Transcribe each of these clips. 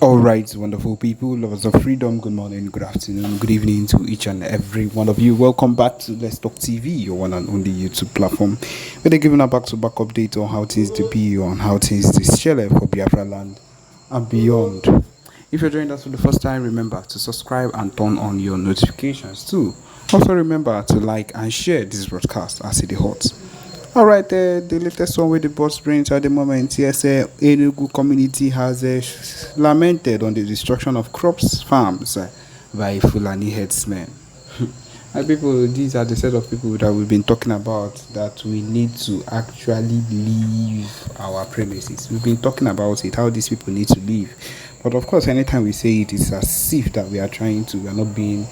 All right, wonderful people, lovers of freedom. Good morning, good afternoon, good evening to each and every one of you. Welcome back to Let's Talk TV, your one and only YouTube platform, where they're giving a back-to-back update on how things to be, on how things to share for Biafraland and beyond. If you're joining us for the first time, remember to subscribe and turn on your notifications too. Also, remember to like and share this broadcast as it is hot. All right, the latest one with the boss brains at the moment. Yes, Enugu community has lamented on the destruction of crops farms by Fulani headsmen. And people, these are the set of people that we've been talking about, that we need to actually leave our premises. We've been talking about it, how these people need to leave. But of course, anytime we say it, it's as if that we are not being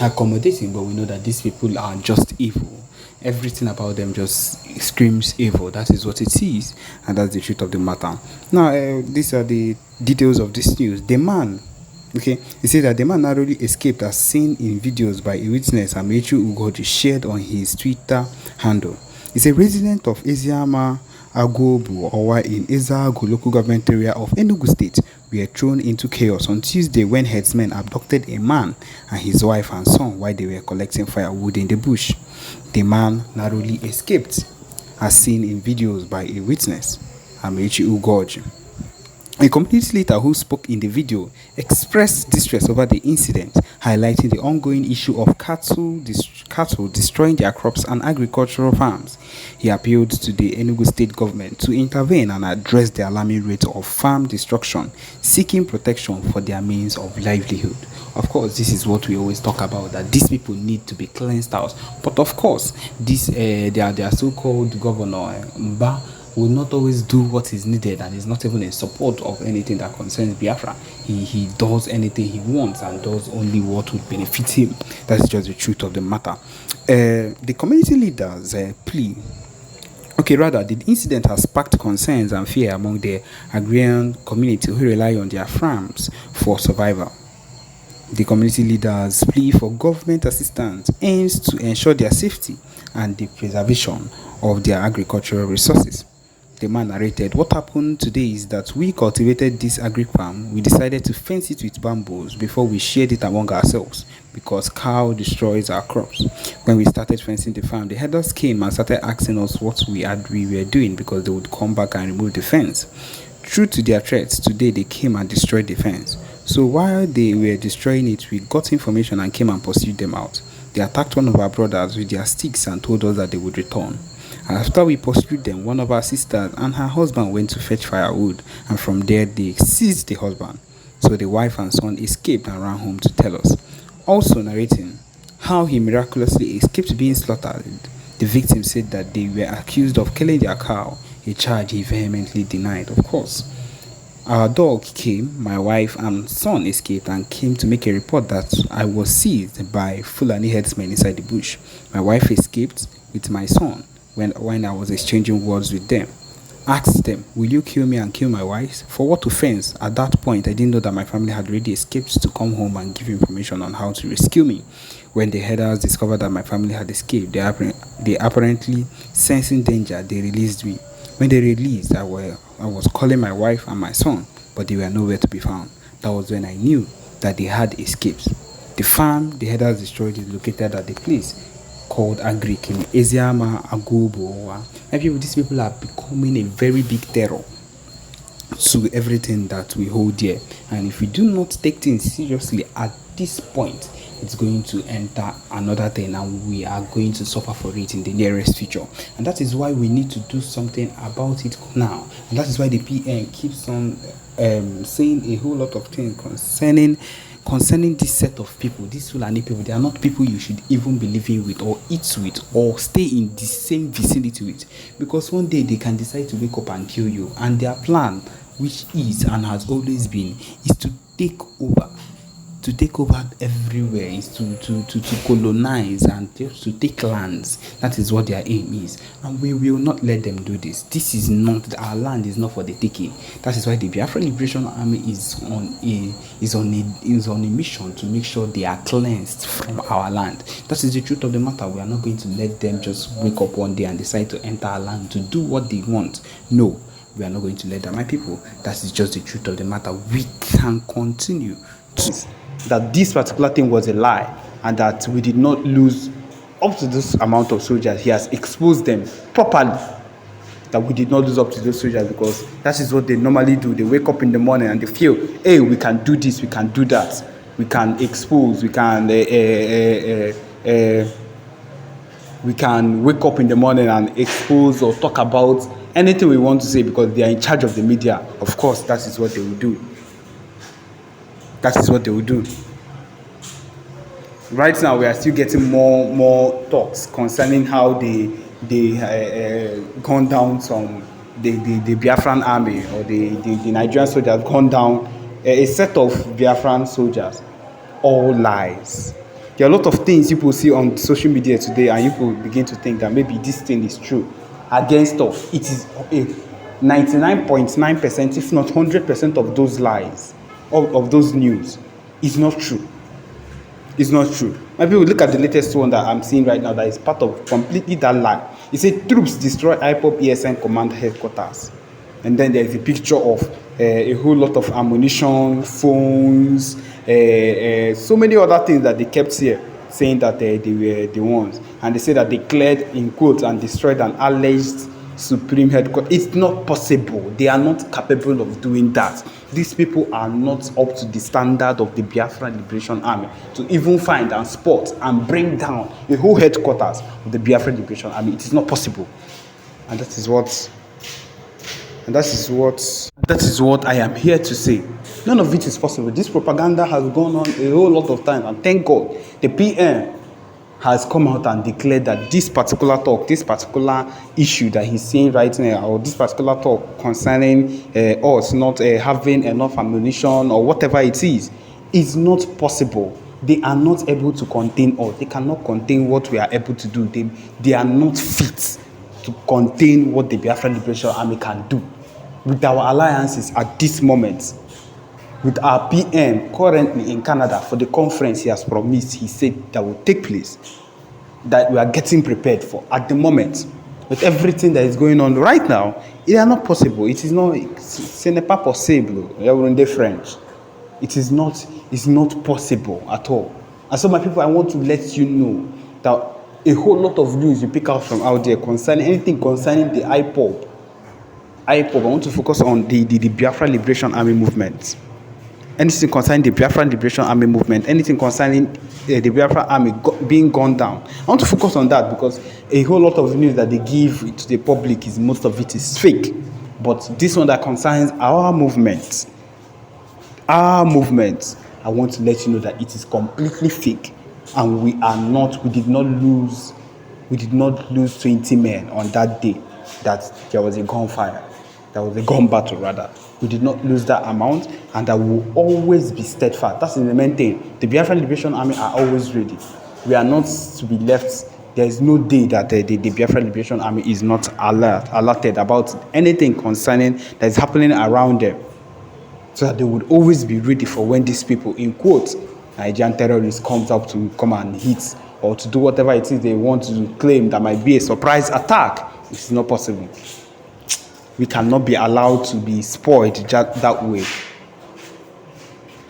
accommodating, but we know that these people are just evil. Everything about them just screams evil. That is what it is, and that's the truth of the matter. Now, these are the details of this news. The man, he said that the man narrowly escaped as seen in videos by a witness Amechi Ugoji shared on his Twitter handle. He's a resident of Eziama Agobu, or in Ezagu local government area of Enugu State, were thrown into chaos on Tuesday when herdsmen abducted a man and his wife and son while they were collecting firewood in the bush. The man narrowly escaped, as seen in videos by a witness, Amechi Ugoji. A community leader who spoke in the video expressed distress over the incident, highlighting the ongoing issue of cattle destroying their crops and agricultural farms. He appealed to the Enugu state government to intervene and address the alarming rate of farm destruction, seeking protection for their means of livelihood. Of course, this is what we always talk about, that these people need to be cleansed out. But of course, their so-called governor, Mba, will not always do what is needed, and is not even in support of anything that concerns Biafra. He does anything he wants and does only what would benefit him. That's just the truth of the matter. The community leaders the incident has sparked concerns and fear among the agrarian community who rely on their farms for survival. The community leaders' plea for government assistance aims to ensure their safety and the preservation of their agricultural resources. The man narrated, "What happened today is that we cultivated this agri farm. We decided to fence it with bamboos before we shared it among ourselves because cow destroys our crops. When we started fencing the farm, the herders came and started asking us what we were doing because they would come back and remove the fence. True to their threats, today they came and destroyed the fence. So while they were destroying it, we got information and came and pursued them out. They attacked one of our brothers with their sticks and told us that they would return. After we pursued them, one of our sisters and her husband went to fetch firewood, and from there they seized the husband. So the wife and son escaped and ran home to tell us." Also narrating how he miraculously escaped being slaughtered, the victim said that they were accused of killing their cow, a charge he vehemently denied. Of course, our dog came, my wife and son escaped and came to make a report that I was seized by Fulani headsmen inside the bush. My wife escaped with my son when I was exchanging words with them. Asked them, "Will you kill me and kill my wife? For what offense?" At that point, I didn't know that my family had already escaped to come home and give information on how to rescue me. When the herders discovered that my family had escaped, they apparently sensing danger, they released me. When they released, I was calling my wife and my son, but they were nowhere to be found. That was when I knew that they had escaped. The farm the herders destroyed is located at the place called Agric in Eziama Agobo. And these people are becoming a very big terror to everything that we hold dear. And if we do not take things seriously at this point, it's going to enter another thing, and we are going to suffer for it in the nearest future. And that is why we need to do something about it now. And that is why the PM keeps on saying a whole lot of things concerning this set of people, these Fulani people. They are not people you should even be living with or eat with or stay in the same vicinity with, because one day they can decide to wake up and kill you, and their plan, which is and has always been, is to take over everywhere, is to colonize and just to take lands. That is what their aim is, and we will not let them do this. This is not, our land is not for the taking. That is why the Biafra Liberation Army is on a mission to make sure they are cleansed from our land. That is the truth of the matter. We are not going to let them just wake up one day and decide to enter our land to do what they want. No, We are not going to let that. My people, that is just the truth of the matter. We can continue to that this particular thing was a lie and that we did not lose up to this amount of soldiers. He has exposed them properly. That we did not lose up to those soldiers, because that is what they normally do. They wake up in the morning and they feel, hey, we can do this, we can do that, we can expose, we can wake up in the morning and expose or talk about anything we want to say, because they are in charge of the media. Of course, that is what they will do. That is what they will do. Right now, we are still getting more talks concerning how they gone down some the Biafran army, or the Nigerian soldiers gone down a set of Biafran soldiers. All lies. There are a lot of things people see on social media today, and people begin to think that maybe this thing is true against us. It is 99.9%, if not 100% of those lies, of those news, is not true. It's not true. My people, look at the latest one that I'm seeing right now that is part of completely that lie. It said troops destroy IPOB ESN command headquarters. And then there's a picture of a whole lot of ammunition, phones, so many other things that they kept here, saying that they were the ones. And they say that they cleared, in quotes, and destroyed an alleged supreme headquarters. It's not possible. They are not capable of doing that. These people are not up to the standard of the Biafra Liberation Army to even find and spot and bring down the whole headquarters of the Biafra Liberation Army. It is not possible. And that is what I am here to say. None of it is possible. This propaganda has gone on a whole lot of time, and thank God the PM has come out and declared that this particular talk, this particular issue that he's saying right now, or this particular talk concerning us not having enough ammunition or whatever it is not possible. They are not able to contain us. They cannot contain what we are able to do. They are not fit to contain what the Biafra Liberation Army can do. With our alliances at this moment, with our PM currently in Canada for the conference he has promised, he said that will take place, that we are getting prepared for at the moment, with everything that is going on right now, it is not possible. It is not, ce n'est pas possible. In the French, it's not possible at all. And so, my people, I want to let you know that a whole lot of news you pick out from out there concerning anything concerning the IPOB. I want to focus on the Biafra Liberation Army movement. Anything concerning the Biafra Liberation Army movement, anything concerning the Biafra Army being gone down. I want to focus on that, because a whole lot of news that they give to the public, most of it is fake. But this one that concerns our movement, I want to let you know that it is completely fake, and we did not lose 20 men on that day that there was a gunfire. There was a gun battle, rather. We did not lose that amount, and that will always be steadfast. That's the main thing. The Biafra Liberation Army are always ready. We are not to be left. There is no day that the Biafra Liberation Army is not alerted about anything concerning that is happening around them, so that they would always be ready for when these people, in quotes, Nigerian terrorists, comes up to come and hit or to do whatever it is they want to claim that might be a surprise attack. It's not possible. We cannot be allowed to be spoiled that way.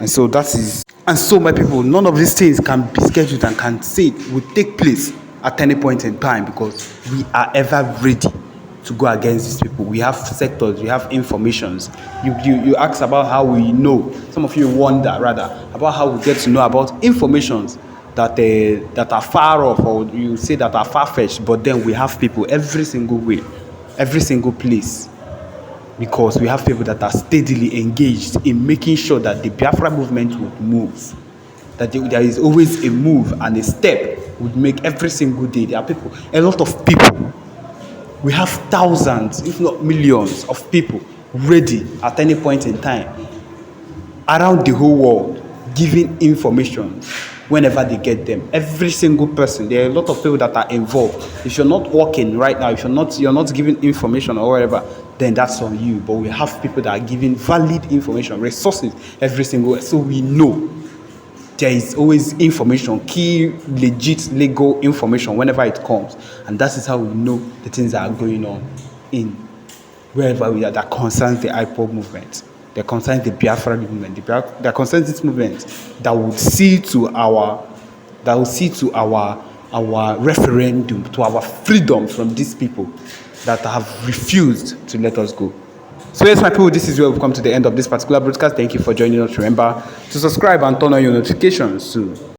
And so my people, none of these things can be scheduled and can say it will take place at any point in time, because we are ever ready to go against these people. We have sectors, we have informations. You ask about how we know. Some of you wonder rather about how we get to know about informations that are far off, or you say that are far-fetched, but then we have people every single way, every single place, because we have people that are steadily engaged in making sure that the Biafra movement would move, that there is always a move and a step would make every single day. There are people, a lot of people. We have thousands, if not millions, of people ready at any point in time around the whole world, giving information whenever they get them. Every single person. There are a lot of people that are involved. If you're not working right now, if you're not giving information or whatever, then that's on you. But we have people that are giving valid information, resources every single way. So we know there is always information, key, legit, legal information whenever it comes. And that is how we know the things that are going on in wherever we are, that concerns the IPOB movement, that concerns the Biafra movement, that concerns this movement, that would see to our referendum, to our freedom from these people that have refused to let us go. So yes, my people, this is where we've come to the end of this particular broadcast. Thank you for joining us. Remember to subscribe and turn on your notifications too.